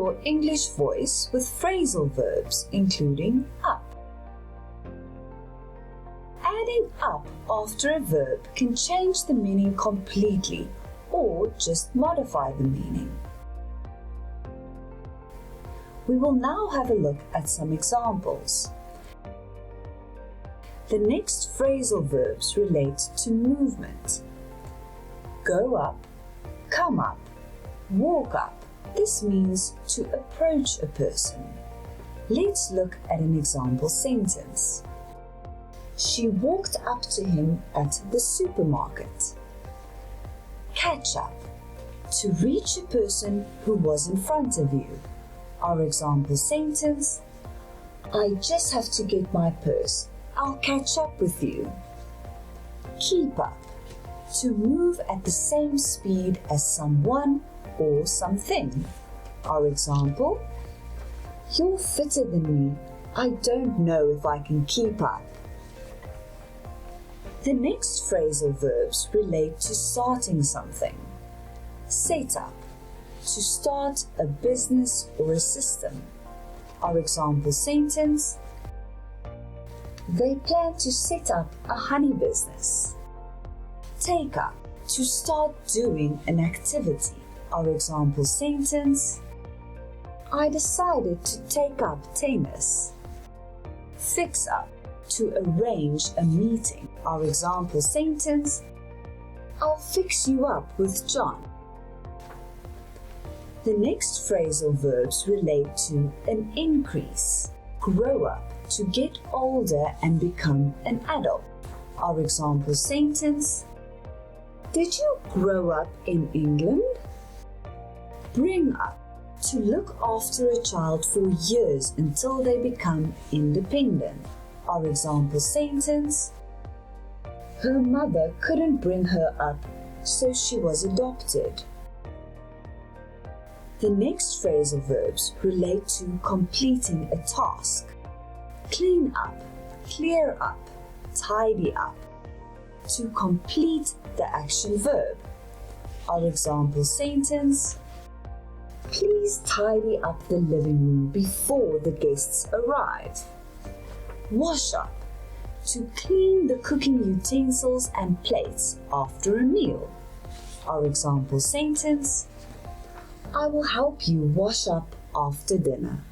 your English voice with phrasal verbs, including up. Adding up after a verb can change the meaning completely or just modify the meaning. We will now have a look at some examples. The next phrasal verbs relate to movement. Go up, come up, walk up. This means to approach a person. Let's look at an example sentence. She walked up to him at the supermarket. Catch up. To reach a person who was in front of you. Our example sentence, I just have to get my purse. I'll catch up with you. Keep up. To move at the same speed as someone or something. Our example, you're fitter than me. I don't know if I can keep up. The next phrasal verbs relate to starting something. Set up. To start a business or a system. Our example sentence, they plan to set up a honey business. Take up. To start doing an activity. Our example sentence, I decided to take up tennis. Fix up. To arrange a meeting. Our example sentence, I'll fix you up with John. The next phrasal verbs relate to an increase. Grow up. To get older and become an adult. Our example sentence, did you grow up in England? Bring up. To look after a child for years until they become independent. Our example sentence, her mother couldn't bring her up, so she was adopted. The next phrasal verbs relate to completing a task. Clean up, clear up, tidy up. To complete the action verb. Our example sentence, please tidy up the living room before the guests arrive. Wash up. To clean the cooking utensils and plates after a meal. Our example sentence, I will help you wash up after dinner.